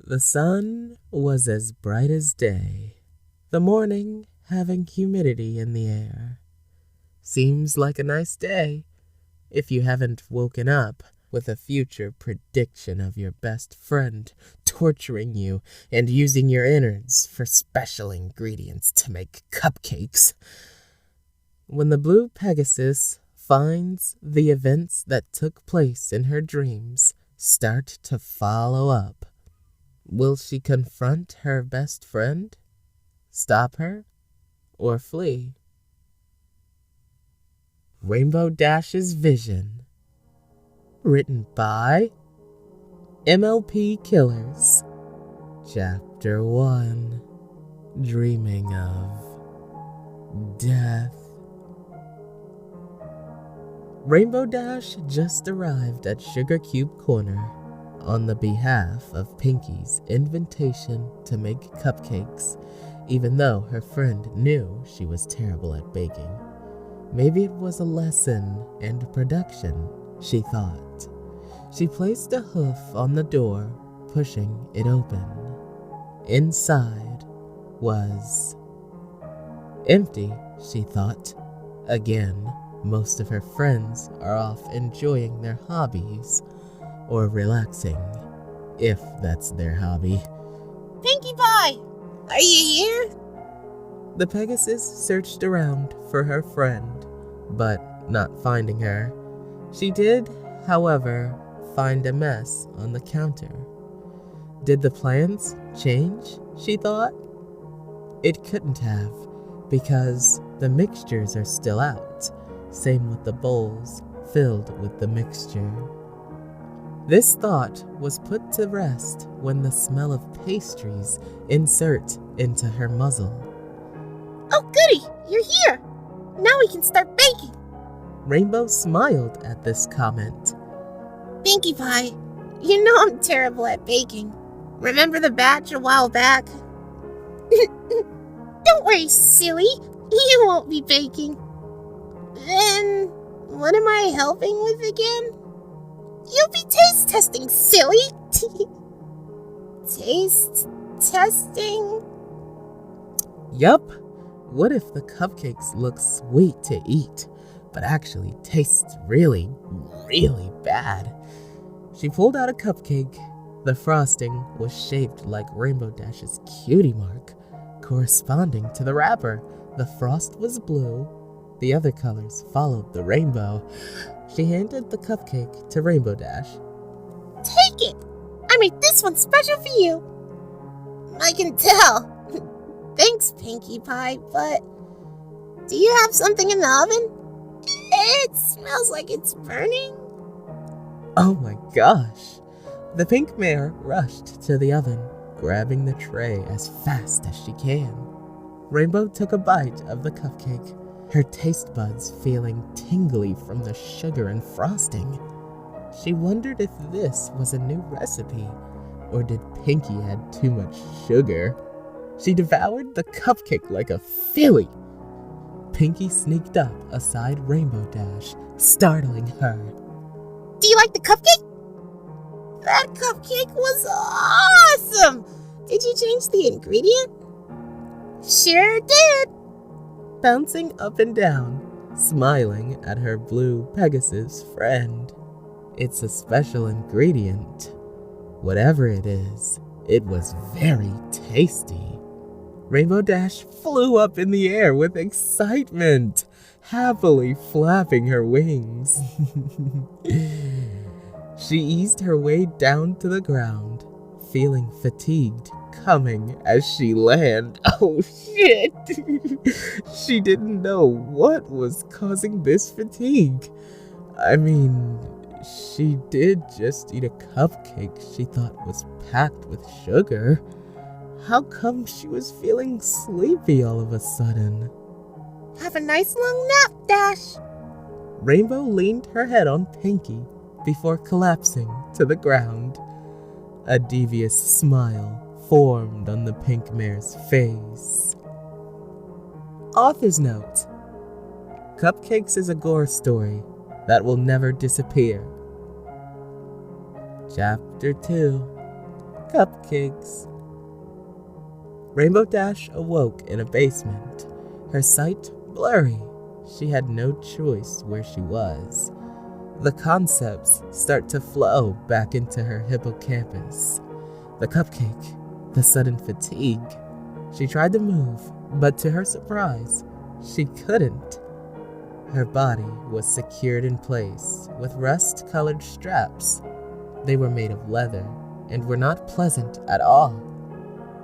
The sun was as bright as day, the morning having humidity in the air. Seems like a nice day if you haven't woken up with a future prediction of your best friend torturing you and using your innards for special ingredients to make cupcakes. When the blue Pegasus finds the events that took place in her dreams start to follow up, will she confront her best friend, stop her, or flee? Rainbow Dash's Vision. Written by MLPkillers. Chapter 1. Dreaming of Death. Rainbow Dash just arrived at Sugar Cube Corner on the behalf of Pinky's invitation to make cupcakes, even though her friend knew she was terrible at baking. Maybe it was a lesson in production, she thought. She placed a hoof on the door, pushing it open. Inside was empty, she thought. Again, most of her friends are off enjoying their hobbies or relaxing, if that's their hobby. Pinkie Pie! Are you here? The Pegasus searched around for her friend, but not finding her. She did, however, find a mess on the counter. Did the plans change, she thought? It couldn't have, because the mixtures are still out. Same with the bowls filled with the mixture. This thought was put to rest when the smell of pastries insert into her muzzle. Oh goody, you're here! Now we can start baking! Rainbow smiled at this comment. Pinkie Pie, you know I'm terrible at baking. Remember the batch a while back? Don't worry, silly. You won't be baking. Then, what am I helping with again? You'll be taste testing, silly! Taste testing? Yup. What if the cupcakes look sweet to eat, but actually tastes really, really bad? She pulled out a cupcake. The frosting was shaped like Rainbow Dash's cutie mark, corresponding to the wrapper. The frost was blue. The other colors followed the rainbow. She handed the cupcake to Rainbow Dash. Take it! I made this one special for you. I can tell. Thanks, Pinkie Pie, but do you have something in the oven? It smells like it's burning. Oh my gosh! The pink mare rushed to the oven, grabbing the tray as fast as she can. Rainbow took a bite of the cupcake, her taste buds feeling tingly from the sugar and frosting. She wondered if this was a new recipe, or did Pinky add too much sugar? She devoured the cupcake like a filly. Pinky sneaked up aside Rainbow Dash, startling her. Do you like the cupcake? That cupcake was awesome! Did you change the ingredient? Sure did! Bouncing up and down, smiling at her blue Pegasus friend. It's a special ingredient. Whatever it is, it was very tasty. Rainbow Dash flew up in the air with excitement, happily flapping her wings. She eased her way down to the ground, feeling fatigued coming as she landed. Oh shit! She didn't know what was causing this fatigue. I mean, she did just eat a cupcake she thought was packed with sugar. How come she was feeling sleepy all of a sudden? Have a nice long nap, Dash. Rainbow leaned her head on Pinky before collapsing to the ground. A devious smile formed on the pink mare's face. Author's note: Cupcakes is a gore story that will never disappear. Chapter 2. Cupcakes. Rainbow Dash awoke in a basement, her sight blurry. She had no choice where she was. The concepts start to flow back into her hippocampus. The cupcake, the sudden fatigue. She tried to move, but to her surprise, she couldn't. Her body was secured in place with rust-colored straps. They were made of leather and were not pleasant at all.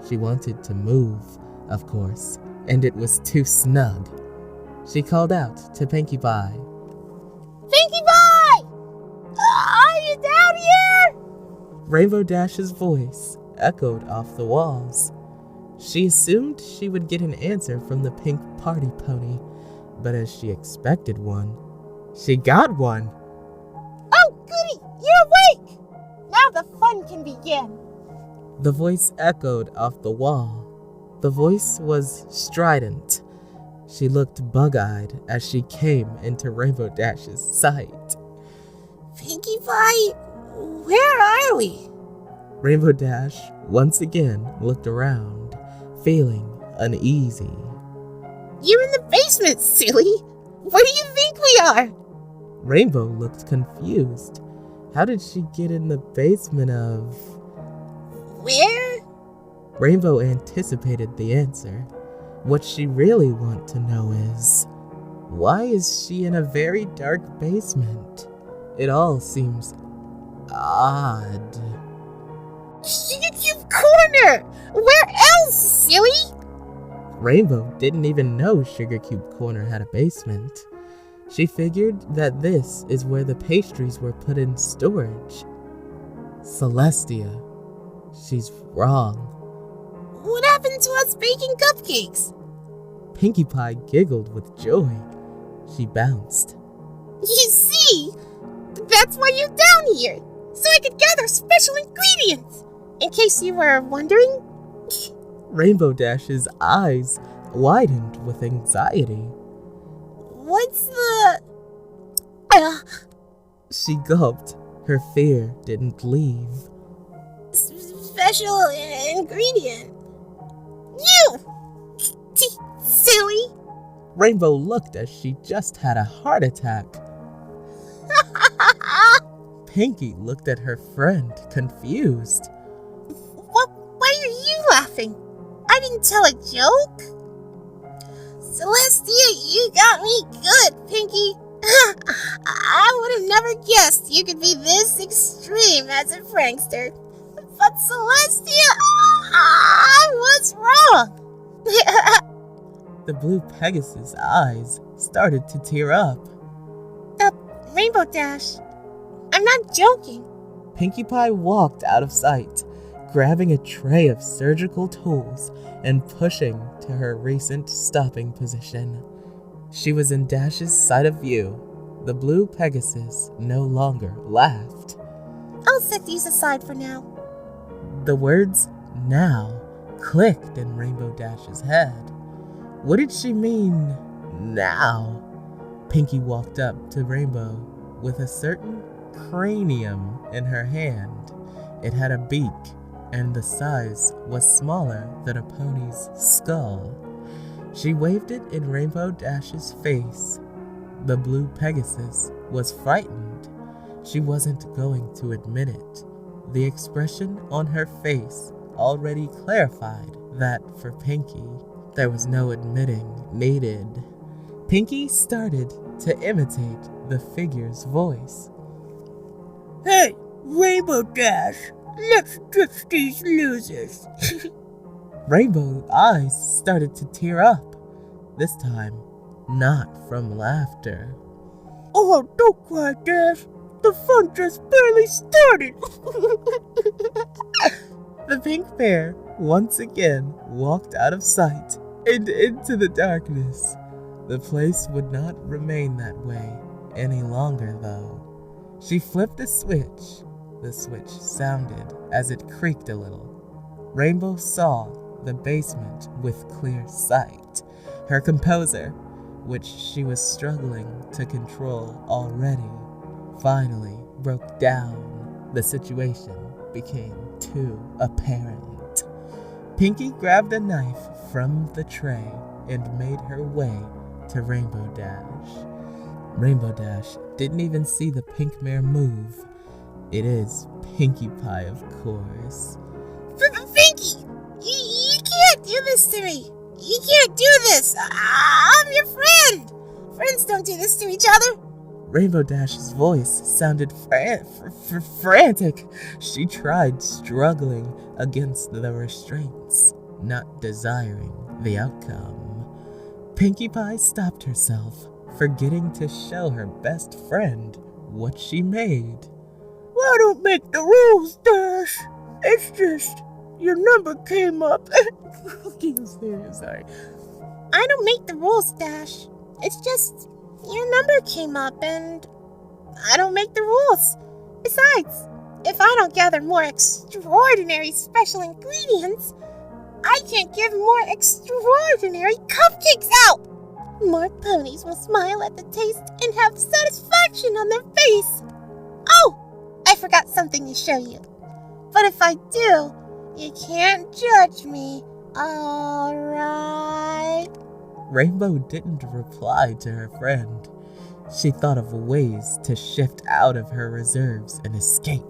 She wanted to move, of course, and it was too snug. She called out to Pinkie Pie. Pinkie Pie! Are you down here? Rainbow Dash's voice echoed off the walls. She assumed she would get an answer from the pink party pony, but as she expected one, she got one. Oh, goody! You're awake! Now the fun can begin. The voice echoed off the wall. The voice was strident. She looked bug-eyed as she came into Rainbow Dash's sight. Pinkie Pie, where are we? Rainbow Dash once again looked around, feeling uneasy. You're in the basement, silly. Where do you think we are? Rainbow looked confused. How did she get in the basement of... Where? Rainbow anticipated the answer. What she really wants to know is, why is she in a very dark basement? It all seems odd. Sugar Cube Corner! Where else, silly? Rainbow didn't even know Sugar Cube Corner had a basement. She figured that this is where the pastries were put in storage. Celestia, she's wrong. What happened to us baking cupcakes? Pinkie Pie giggled with joy. She bounced. You see? That's why you're down here. So I could gather special ingredients. In case you were wondering. Rainbow Dash's eyes widened with anxiety. What's the... She gulped. Her fear didn't leave. Special ingredient. You! Silly! Rainbow looked as she just had a heart attack. Pinkie looked at her friend, confused. Why are you laughing? I didn't tell a joke. Celestia, you got me good, Pinkie. I would have never guessed you could be this extreme as a prankster. But Celestia, I was wrong. The blue Pegasus' eyes started to tear up. Rainbow Dash, I'm not joking. Pinkie Pie walked out of sight, grabbing a tray of surgical tools and pushing to her recent stopping position. She was in Dash's side of view. The blue Pegasus no longer laughed. I'll set these aside for now. The words "now" clicked in Rainbow Dash's head. What did she mean, now? Pinkie walked up to Rainbow with a certain cranium in her hand. It had a beak, and the size was smaller than a pony's skull. She waved it in Rainbow Dash's face. The blue Pegasus was frightened. She wasn't going to admit it. The expression on her face already clarified that for Pinkie, there was no admitting needed. Pinkie started to imitate the figure's voice. Hey, Rainbow Dash, let's ditch these losers. Rainbow's eyes started to tear up. This time, not from laughter. Oh, don't cry, Dash. The fun just barely started. The pink bear once again walked out of sight and into the darkness. The place would not remain that way any longer, though. She flipped a switch. The switch sounded as it creaked a little. Rainbow saw the basement with clear sight. Her composure, which she was struggling to control already, finally broke down. The situation became too apparent. Pinky grabbed a knife from the tray and made her way to Rainbow Dash. Rainbow Dash didn't even see the pink mare move. It is Pinkie Pie, of course. Pinky! You can't do this to me! You can't do this! I'm your friend! Friends don't do this to each other! Rainbow Dash's voice sounded frantic. She tried struggling against the restraints, not desiring the outcome. Pinkie Pie stopped herself, forgetting to show her best friend what she made. I don't make the rules, Dash. It's just your number came up. Sorry. I don't make the rules, Dash. It's just your number came up and I don't make the rules. Besides, if I don't gather more extraordinary special ingredients, I can't give more extraordinary cupcakes out. More ponies will smile at the taste and have satisfaction on their face. Oh, I forgot something to show you. But if I do, you can't judge me, alright? Rainbow didn't reply to her friend. She thought of ways to shift out of her reserves and escape.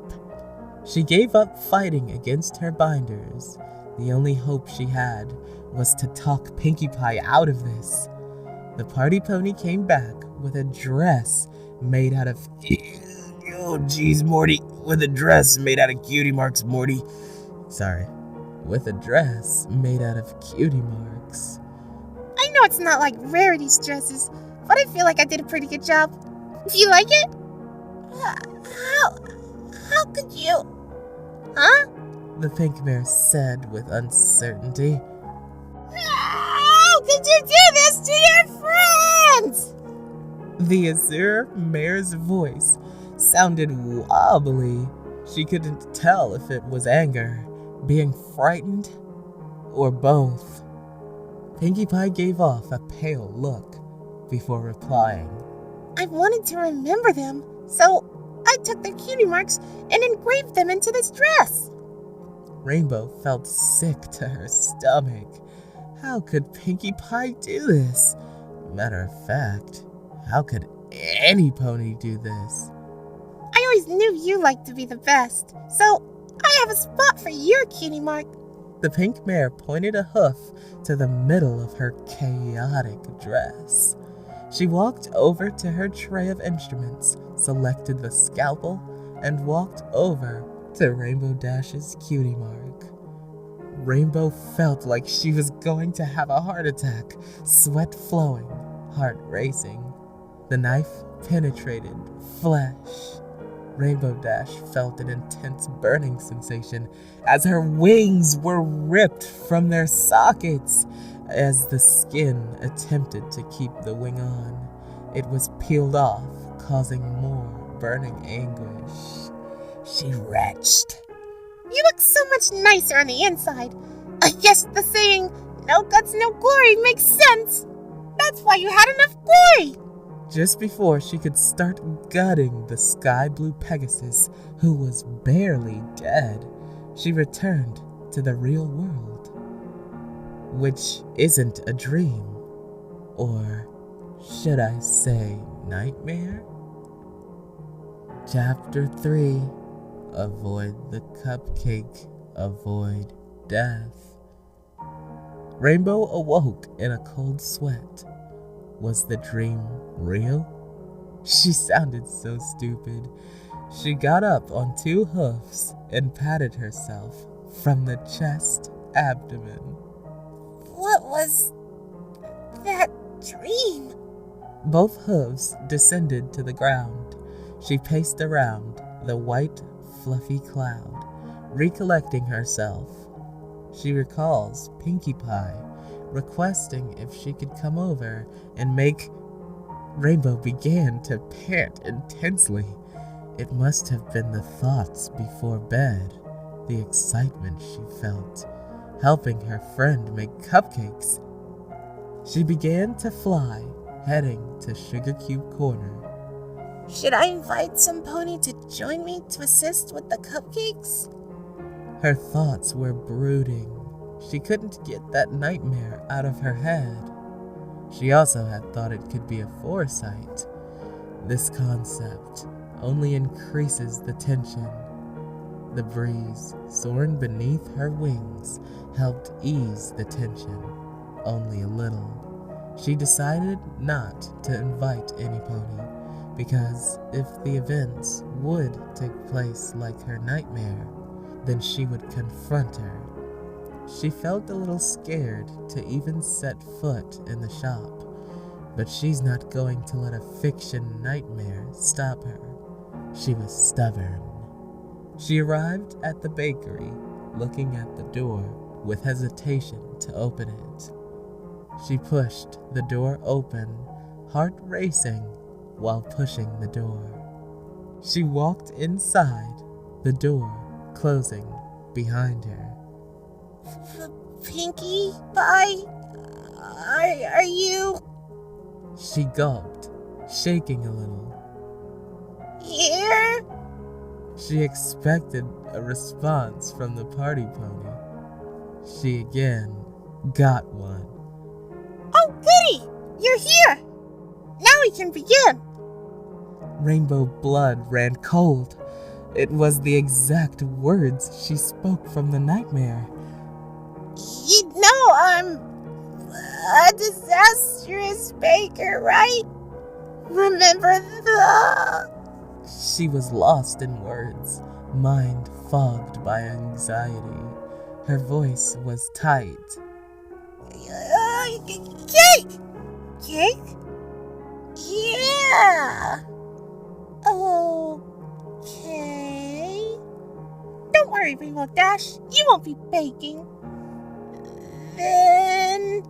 She gave up fighting against her binders. The only hope she had was to talk Pinkie Pie out of this. The party pony came back with a dress made out of... Oh, jeez, Morty. With a dress made out of cutie marks, Morty. Sorry. With a dress made out of cutie marks. I know it's not like Rarity's dresses, but I feel like I did a pretty good job. Do you like it? How could you? Huh? The pink mare said with uncertainty. How could you do this to your friends? The azure mare's voice sounded wobbly. She couldn't tell if it was anger, being frightened, or both. Pinkie Pie gave off a pale look before replying. I wanted to remember them, so I took their cutie marks and engraved them into this dress. Rainbow felt sick to her stomach. How could Pinkie Pie do this? Matter of fact, how could any pony do this? I always knew you liked to be the best, so I have a spot for your cutie mark. The pink mare pointed a hoof to the middle of her chaotic dress. She walked over to her tray of instruments, selected the scalpel, and walked over to Rainbow Dash's cutie mark. Rainbow felt like she was going to have a heart attack, sweat flowing, heart racing. The knife penetrated flesh. Rainbow Dash felt an intense burning sensation as her wings were ripped from their sockets. As the skin attempted to keep the wing on, it was peeled off, causing more burning anguish. She retched. You look so much nicer on the inside. I guess the saying, no guts, no glory, makes sense. That's why you had enough glory. Just before she could start gutting the sky blue Pegasus, who was barely dead, she returned to the real world. Which isn't a dream. Or should I say nightmare? Chapter 3. Avoid the cupcake, avoid death. Rainbow awoke in a cold sweat. Was the dream real? She sounded so stupid. She got up on 2 hoofs and patted herself from the chest, abdomen. What was that dream? Both hooves descended to the ground. She paced around the white, fluffy cloud, recollecting herself. She recalls Pinkie Pie requesting if she could come over and make... Rainbow began to pant intensely. It must have been the thoughts before bed, the excitement she felt, helping her friend make cupcakes. She began to fly, heading to Sugar Cube Corner. Should I invite some pony to join me to assist with the cupcakes? Her thoughts were brooding. She couldn't get that nightmare out of her head. She also had thought it could be a foresight. This concept only increases the tension. The breeze soaring beneath her wings helped ease the tension, only a little. She decided not to invite any pony, because if the events would take place like her nightmare, then she would confront her. She felt a little scared to even set foot in the shop, but she's not going to let a fiction nightmare stop her. She was stubborn. She arrived at the bakery, looking at the door with hesitation to open it. She pushed the door open, heart racing, while pushing the door. She walked inside, the door closing behind her. Pinkie Pie? Are you She gulped, shaking a little. here? She expected a response from the party pony. She again got one. Oh, goody! You're here! Now we can begin! Rainbow blood ran cold. It was the exact words she spoke from the nightmare. You know I'm a disastrous baker, right? Remember the... She was lost in words, mind fogged by anxiety. Her voice was tight. Cake! Cake? Yeah! Okay. Don't worry, Rainbow Dash. You won't be baking. Then...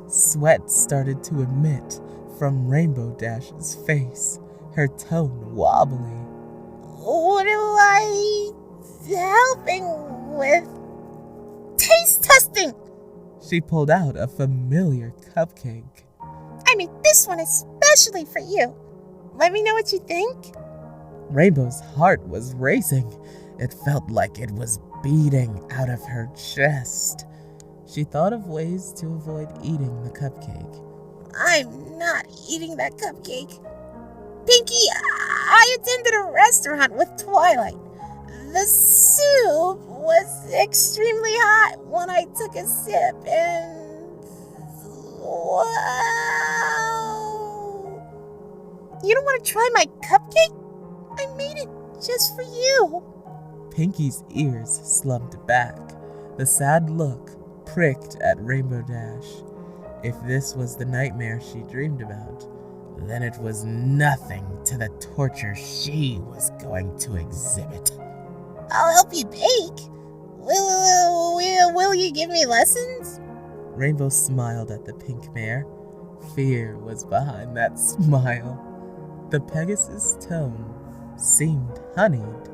Sweat started to emit from Rainbow Dash's face, her tone wobbly. What am I helping with? Taste testing! She pulled out a familiar cupcake. I made this one especially for you. Let me know what you think. Rainbow's heart was racing. It felt like it was beating out of her chest. She thought of ways to avoid eating the cupcake. I'm not eating that cupcake. Pinkie, I attended a restaurant with Twilight. The soup was extremely hot when I took a sip and... Wow! You don't want to try my cupcake? I made it just for you. Pinkie's ears slumped back. The sad look pricked at Rainbow Dash. If this was the nightmare she dreamed about, then it was nothing to the torture she was going to exhibit. I'll help you bake. Will you give me lessons? Rainbow smiled at the pink mare. Fear was behind that smile. The Pegasus tone seemed honeyed.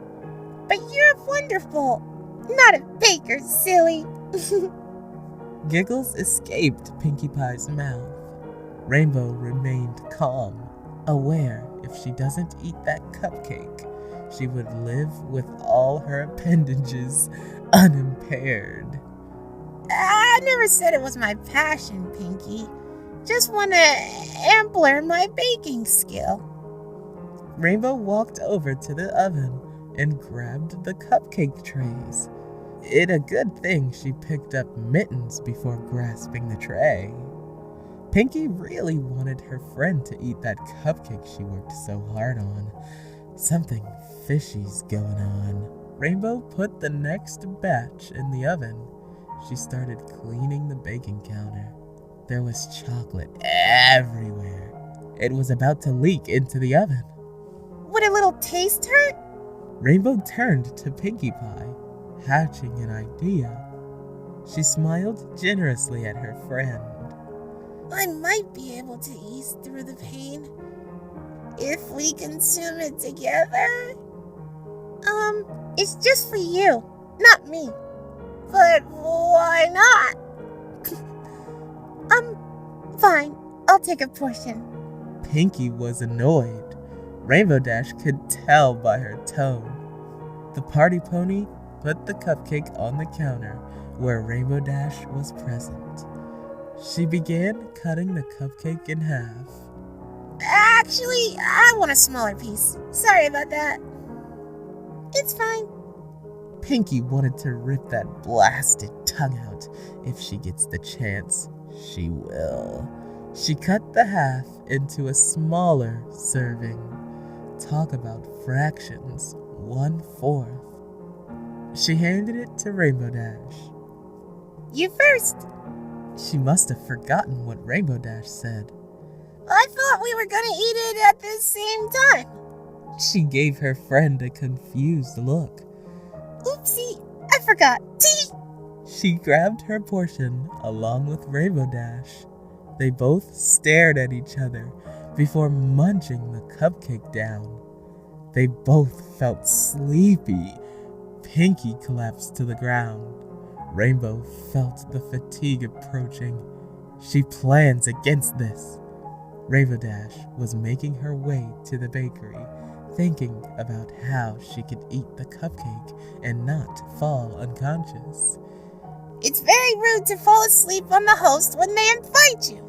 But you're wonderful. Not a baker, silly. Giggles escaped Pinkie Pie's mouth. Rainbow remained calm, aware if she doesn't eat that cupcake, she would live with all her appendages unimpaired. I never said it was my passion, Pinkie. Just want to ampler my baking skill. Rainbow walked over to the oven and grabbed the cupcake trays. It a good thing she picked up mittens before grasping the tray. Pinkie really wanted her friend to eat that cupcake she worked so hard on. Something fishy's going on. Rainbow put the next batch in the oven. She started cleaning the baking counter. There was chocolate everywhere. It was about to leak into the oven. Would a little taste hurt? Rainbow turned to Pinkie Pie, hatching an idea. She smiled generously at her friend. I might be able to ease through the pain if we consume it together. It's just for you, not me. But why not? Fine. I'll take a portion. Pinkie was annoyed. Rainbow Dash could tell by her tone. The party pony put the cupcake on the counter where Rainbow Dash was present. She began cutting the cupcake in half. Actually, I want a smaller piece. Sorry about that. It's fine. Pinky wanted to rip that blasted tongue out. If she gets the chance, she will. She cut the half into a smaller serving. Talk about fractions, 1/4. She handed it to Rainbow Dash. You first. She must have forgotten what Rainbow Dash said. I thought we were gonna eat it at the same time. She gave her friend a confused look. Oopsie, I forgot. Tee! She grabbed her portion along with Rainbow Dash. They both stared at each other before munching the cupcake down. They both felt sleepy. Pinky collapsed to the ground. Rainbow felt the fatigue approaching. She plans against this. Rainbow Dash was making her way to the bakery, thinking about how she could eat the cupcake and not fall unconscious. It's very rude to fall asleep on the host when they invite you.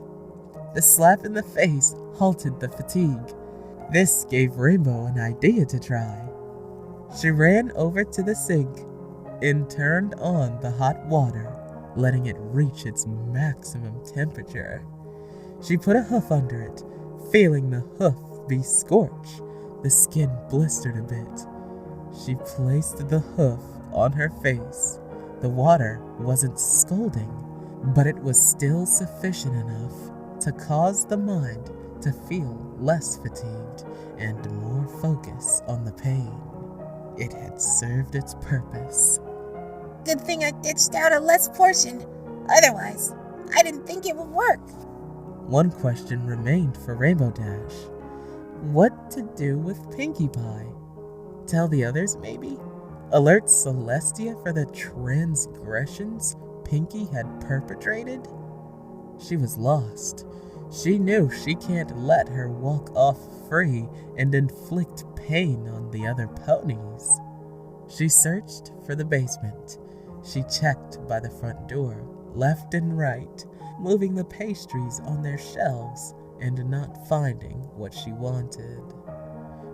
The slap in the face halted the fatigue. This gave Rainbow an idea to try. She ran over to the sink and turned on the hot water, letting it reach its maximum temperature. She put a hoof under it, feeling the hoof be scorched. The skin blistered a bit. She placed the hoof on her face. The water wasn't scalding, but it was still sufficient enough to cause the mind to feel less fatigued and more focus on the pain. It had served its purpose. Good thing I ditched out a less portion. Otherwise, I didn't think it would work. One question remained for Rainbow Dash. What to do with Pinkie Pie? Tell the others, maybe? Alert Celestia for the transgressions Pinkie had perpetrated? She was lost. She knew she can't let her walk off free and inflict pain on the other ponies. She searched for the basement. She checked by the front door, left and right, moving the pastries on their shelves and not finding what she wanted.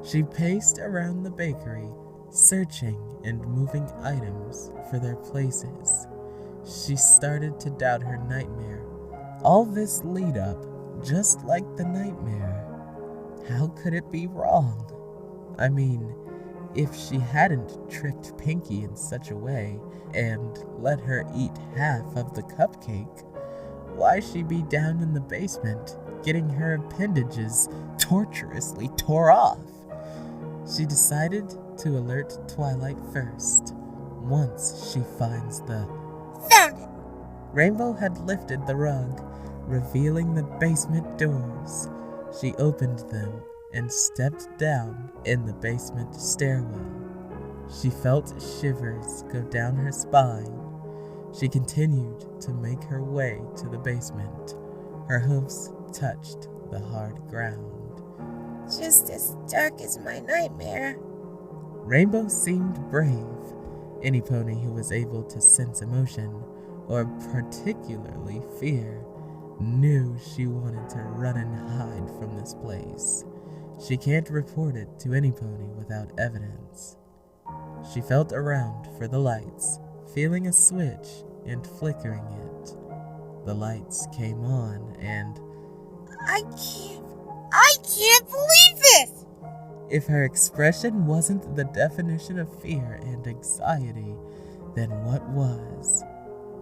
She paced around the bakery, searching and moving items for their places. She started to doubt her nightmare. All this lead up, just like the nightmare. How could it be wrong? I mean, if she hadn't tricked Pinkie in such a way and let her eat half of the cupcake, why she be down in the basement getting her appendages torturously tore off? She decided to alert Twilight first, once she finds the... Found it! Rainbow had lifted the rug, revealing the basement doors. She opened them and stepped down in the basement stairwell. She felt shivers go down her spine. She continued to make her way to the basement. Her hoofs touched the hard ground. Just as dark as my nightmare. Rainbow seemed brave. Any pony who was able to sense emotion, or particularly fear, knew she wanted to run and hide from this place. She can't report it to any pony without evidence. She felt around for the lights, feeling a switch and flickering it. The lights came on and... I can't believe this! If her expression wasn't the definition of fear and anxiety, then what was?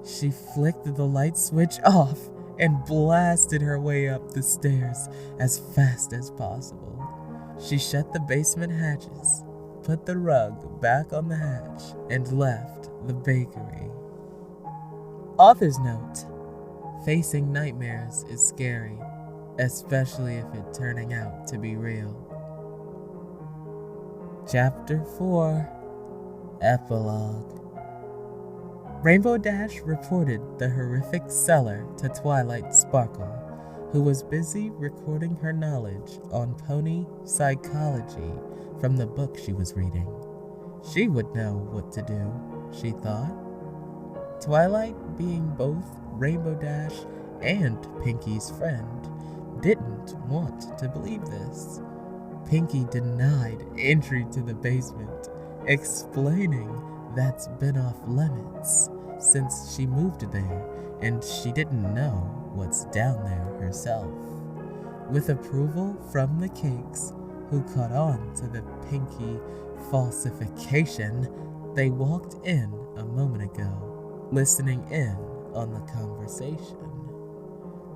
She flicked the light switch off and blasted her way up the stairs as fast as possible. She shut the basement hatches, put the rug back on the hatch, and left the bakery. Author's note: facing nightmares is scary, especially if it's turning out to be real. Chapter 4 Epilogue. Rainbow Dash reported the horrific seller to Twilight Sparkle, who was busy recording her knowledge on pony psychology from the book she was reading. She would know what to do. she thought. Twilight, being both Rainbow Dash and Pinky's friend, didn't want to believe this. Pinky denied entry to the basement, explaining that's been off limits since she moved there and she didn't know what's down there herself. With approval from the Cakes, who caught on to the Pinky falsification, they walked in a moment ago, listening in on the conversation.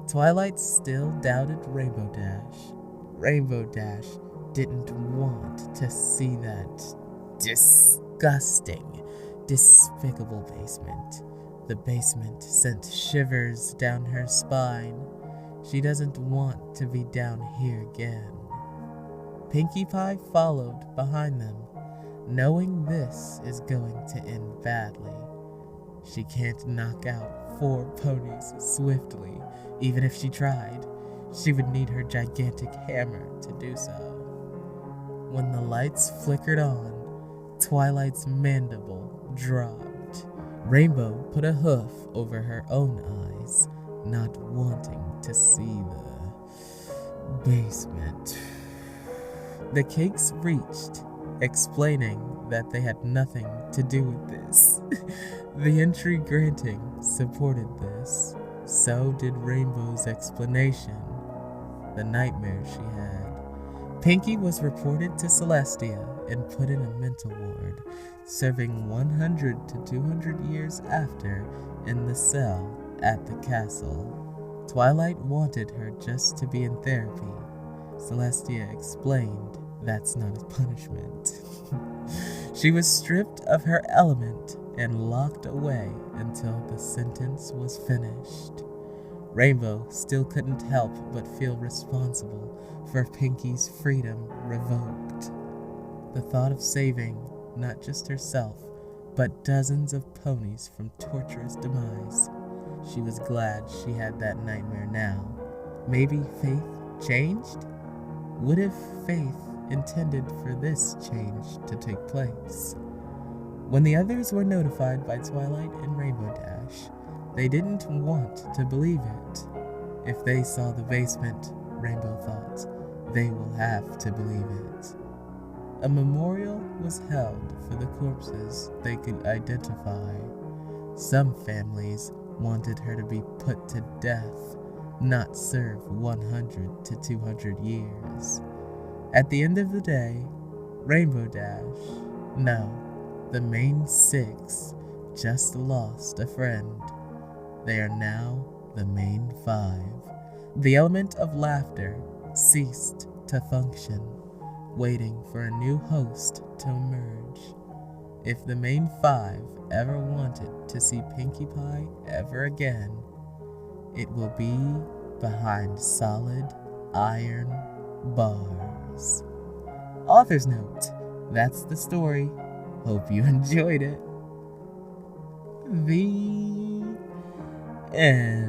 Twilight still doubted Rainbow Dash. Rainbow Dash didn't want to see that disgusting, despicable basement. The basement sent shivers down her spine. She doesn't want to be down here again. Pinkie Pie followed behind them, knowing this is going to end badly. She can't knock out 4 ponies swiftly, even if she tried. She would need her gigantic hammer to do so. When the lights flickered on, Twilight's mandible dropped. Rainbow put a hoof over her own eyes, not wanting to see the basement. The Cakes reached, explaining that they had nothing to do with this. The entry granting supported this. So did Rainbow's explanation, the nightmare she had. Pinky was reported to Celestia and put in a mental ward, serving 100 to 200 years after in the cell at the castle. Twilight wanted her just to be in therapy. Celestia explained that's not a punishment. She was stripped of her element and locked away until the sentence was finished. Rainbow still couldn't help but feel responsible for Pinky's freedom revoked. The thought of saving not just herself, but dozens of ponies from torturous demise. She was glad she had that nightmare now. Maybe Faith changed? What if Faith intended for this change to take place? When the others were notified by Twilight and Rainbow Dash, they didn't want to believe it. If they saw the basement, Rainbow thought, they will have to believe it. A memorial was held for the corpses they could identify. Some families wanted her to be put to death, not serve 100 to 200 years. At the end of the day, Rainbow Dash, no, the main 6, just lost a friend. They are now the main 5. The element of laughter ceased to function, waiting for a new host to emerge. If the main 5 ever wanted to see Pinkie Pie ever again, it will be behind solid iron bars. Author's note, that's the story. Hope you enjoyed it. The end.